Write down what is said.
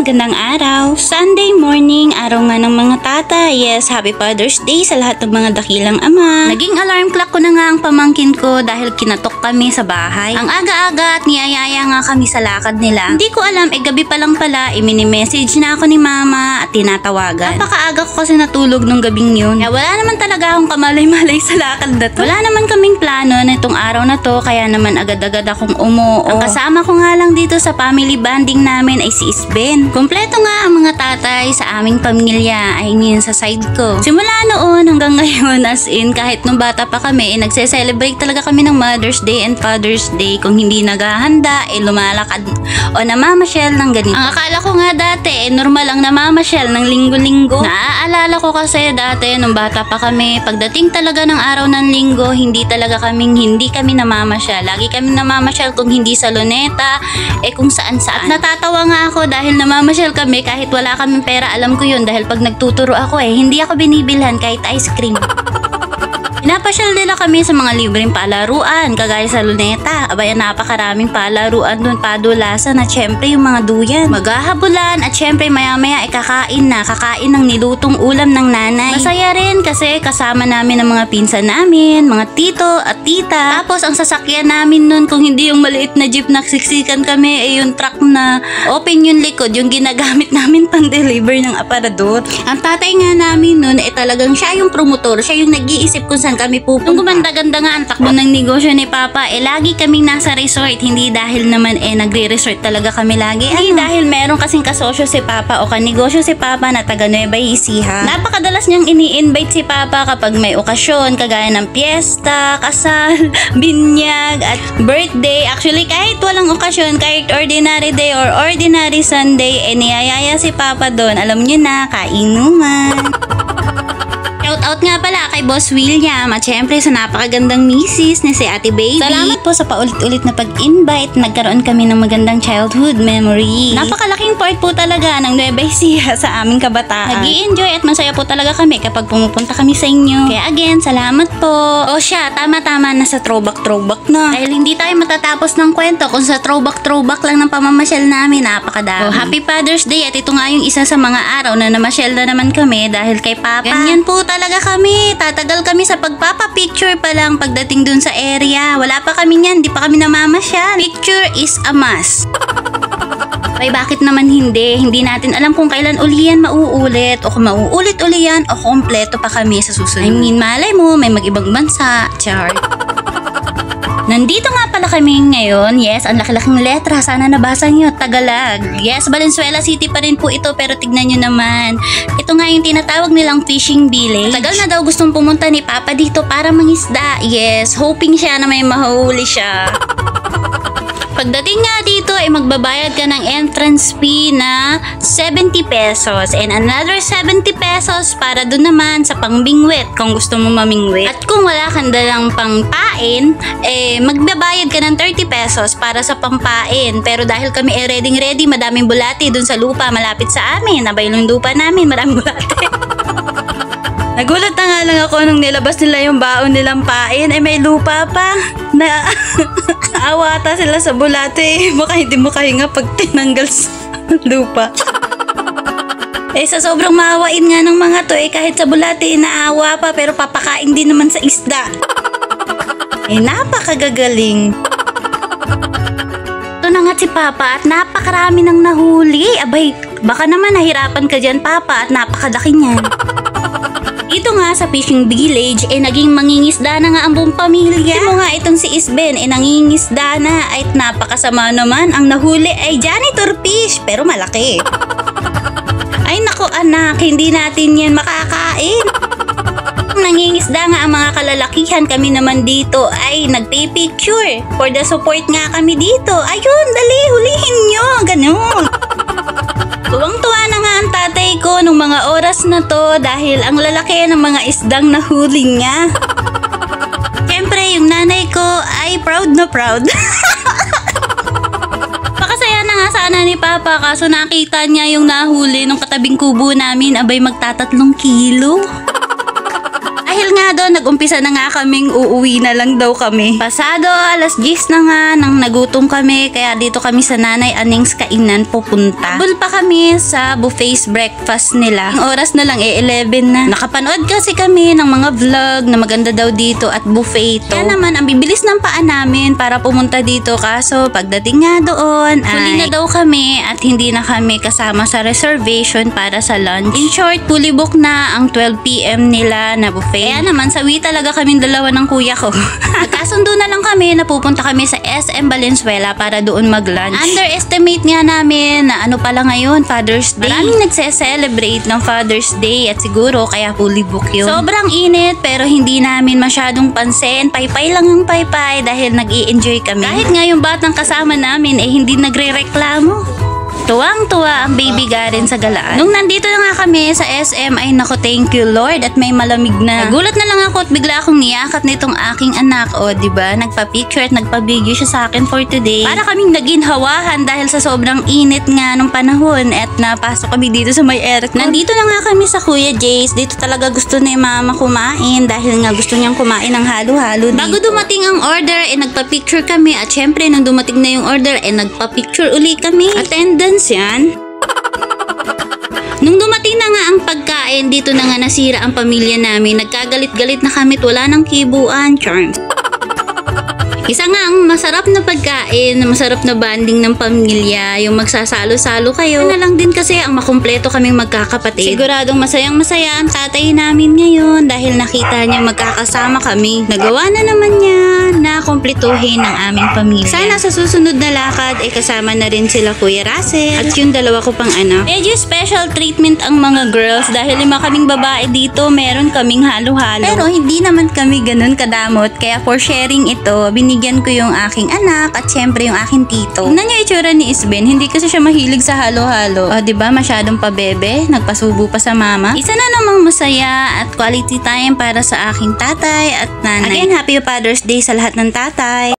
magandang araw. Sunday morning, araw nga ng mga tata. Yes, happy Father's Day sa lahat ng mga dakilang ama. Naging alarm clock ko na nga ang pamangkin ko dahil kinatok kami sa bahay. Ang aga-aga at niyayaya nga kami sa lakad nila. Hindi ko alam, gabi pa lang pala, mini-message na ako ni mama at tinatawagan. Napakaaga ko kasi natulog nung gabing yun. Kaya wala naman talaga akong kamalay-malay sa lakad na to. Wala naman kaming plano na itong araw na to, kaya naman agad-agad akong umuo. Ang kasama ko nga lang dito sa family banding namin ay si Isben. Kompleto nga ang mga tatay sa aming pamilya ay ngayon sa side ko. Simula noon hanggang ngayon, as in kahit nung bata pa kami, nagse-celebrate talaga kami ng Mother's Day and Father's Day. Kung hindi naghahanda, lumalakad o namamasyal ng ganito. Ang akala ko nga dati, normal lang namamasyal ng linggo-linggo. Naaalala ko kasi dati nung bata pa kami, pagdating talaga ng araw ng linggo, hindi kami namamasyal. Lagi kami namamasyal kung hindi sa Luneta, kung saan-saan. At natatawa nga ako dahil namamasyal kami kahit wala kaming pera. Alam ko yun dahil pag nagtuturo ako hindi ako binibilhan kahit ice cream. Pinapasyal nila kami sa mga libreng palaruan, kagaya sa Luneta. Abay, napakaraming palaruan doon, padulasan at syempre yung mga duyan. Maghahabulan at syempre maya-maya kakain ng nilutong ulam ng nanay. Masaya rin kasi kasama namin ang mga pinsan namin, mga tito at tita. Tapos ang sasakyan namin noon, kung hindi yung maliit na jeep na siksikan kami, yung truck na open yung likod, yung ginagamit namin pang deliver ng aparador. Ang tatay nga namin noon talagang siya yung promotor, siya yung nag-iisip kung saan kami pupunta. Nung gumanda-ganda nga ang takbo ng negosyo ni Papa, lagi kaming nasa resort. Hindi dahil naman nagre-resort talaga kami lagi. Hindi dahil meron kasing kasosyo si Papa o kanegosyo si Papa na taga Nueva Ecija. Napakadalas niyang ini-invite si Papa kapag may okasyon, kagaya ng piyesta, kasal, binyag, at birthday. Actually, kahit walang okasyon, kahit ordinary day or ordinary Sunday, niyayaya si Papa doon. Alam niyo na, kainuman. Shoutout nga pala kay Boss William at syempre sa napakagandang misis ni si Ate Baby. Salamat po sa paulit-ulit na pag-invite. Nagkaroon kami ng magandang childhood memory. Napakalaking part po talaga ng Nueva Ecija sa aming kabataan. Nag-i-enjoy at masaya po talaga kami kapag pumupunta kami sa inyo. Kaya again, salamat po. O siya, tama-tama na sa throwback na. Dahil hindi tayo matatapos ng kwento kung sa throwback lang ng pamamasyal namin, napakadami. Happy Father's Day at ito nga yung isa sa mga araw na namasyal na naman kami dahil kay Papa. Ganyan po talaga kami. Tatagal kami sa pagpapapicture pa lang pagdating dun sa area. Wala pa kami niyan, di pa kami namamasyal. Picture is a must. Ay, bakit naman hindi? Hindi natin alam kung kailan uli yan mauulit o kung mauulit uli yan o kompleto pa kami sa susunod. I mean, malay mo, may mag-ibang bansa. Char. Nandito nga pala kami ngayon. Yes, ang laki-laking letra. Sana nabasa nyo. Tagalog. Yes, Valenzuela City pa rin po ito. Pero tignan nyo naman. Ito nga yung tinatawag nilang fishing village. Tagal na daw gustong pumunta ni Papa dito para mangisda. Yes, hoping siya na may mahuli siya. Pagdating nga dito magbabayad ka ng entrance fee na 70 pesos and another 70 pesos para dun naman sa pangbingwit kung gusto mo mamingwit. At kung wala kang dalang pangpain, magbabayad ka ng 30 pesos para sa pampain. Pero dahil kami ready, madaming bulati dun sa lupa malapit sa amin. Abay yung lupa namin, maraming bulati. Nagulat na nga lang ako nung nilabas nila yung baon nilang pain. May lupa pa. Naawata sila sa bulate. Baka hindi mo kahinga pag tinanggal sa lupa. Sa sobrang maawain nga ng mga to, kahit sa bulate naawa pa, pero papakain din naman sa isda. Napakagagaling. Ito na nga si Papa at napakarami nang nahuli. Abay, baka naman nahirapan ka dyan, Papa, at napakadaki niyan. Ito nga sa fishing village, naging mangingisda na nga ang buong pamilya. Ito nga itong si Isben, nangingisda na. Ay napakasama naman, ang nahuli ay janitor fish, pero malaki. Ay nako anak, hindi natin yan makakain. Nangingisda nga ang mga kalalakihan, kami naman dito ay nagpipicture. For the support nga kami dito. Ayun, dali, hulihin nyo, ganun. Tuwang-tuwa na nga ang tatay ko nung mga oras na to dahil ang lalaki ng mga isdang nahuli niya. Siyempre, yung nanay ko ay proud na proud. Pakasaya na nga sana ni Papa kaso nakita niya yung nahuli ng katabing kubo namin, abay magta3 kilo. Dahil nga doon, nag-umpisa na nga kaming uuwi na lang daw kami. Pasado, alas 10 na nga, nang nagutom kami, kaya dito kami sa Nanay Aning's kainan pupunta. Habol pa kami sa buffet's breakfast nila. Ang oras na lang 11 na. Nakapanood kasi kami ng mga vlog na maganda daw dito at buffet to. Kaya naman, ang bibilis ng paa namin para pumunta dito, kaso pagdating nga doon, huli na daw kami at hindi na kami kasama sa reservation para sa lunch. In short, fully book na ang 12 PM nila na buffet. Kaya naman, sawi talaga kaming dalawa ng kuya ko. Nagkasundo na lang kami na pupunta kami sa SM Valenzuela para doon mag-lunch. Underestimate nga namin na ano pala ngayon, Father's Day. Maraming nagse-celebrate ng Father's Day at siguro kaya fully book yun. Sobrang init pero hindi namin masyadong pansin. Paypay lang yung paypay dahil nag-i-enjoy kami. Kahit nga yung batang kasama namin hindi nagre-reklamo. Tuwang-tuwa ang baby Garen sa galaan. Nung nandito na nga kami sa SM, ay nako, thank you Lord at may malamig na. Nagulat na lang ako at bigla akong niyakap nitong aking anak. O diba, nagpa-picture at nagpa-video siya sa akin for today. Para kaming naginhawahan dahil sa sobrang init nga nung panahon at napasok kami dito sa may aircon. Nandito na nga kami sa Kuya Jace. Dito talaga gusto ni mama kumain dahil nga gusto niyang kumain ng halo-halo dito. Bago dumating ang order, nagpa-picture kami at syempre nung dumating na yung order, nagpa-picture uli kami. Attendance yan. Nung dumating na nga ang pagkain, dito na nga nasira ang pamilya namin. Nagkagalit-galit na kami, wala nang kibuan. Charms. Isa nga ang masarap na pagkain, masarap na banding ng pamilya, yung magsasalo-salo kayo. Ano lang din kasi ang makumpleto kaming magkakapatid. Siguradong masayang-masaya ang tatay namin ngayon dahil nakita niya magkakasama kami. Nagawa na naman niya na kumpletuhin ang aming pamilya. Sana sa susunod na lakad kasama na rin sila Kuya Russell at yung dalawa ko pang anak. Medyo special treatment ang mga girls dahil 5 kaming babae dito, meron kaming halo-halo. Pero hindi naman kami ganun kadamot, kaya for sharing ito, binigyan ko yung aking anak at syempre yung aking tito. Tingnan niyo itsura ni Isben, hindi kasi siya mahilig sa halo-halo. O diba, masyadong pabebe, nagpasubo pa sa mama. Isa na namang masaya at quality time para sa aking tatay at nanay. Again, happy Father's Day sa lahat ng tatay.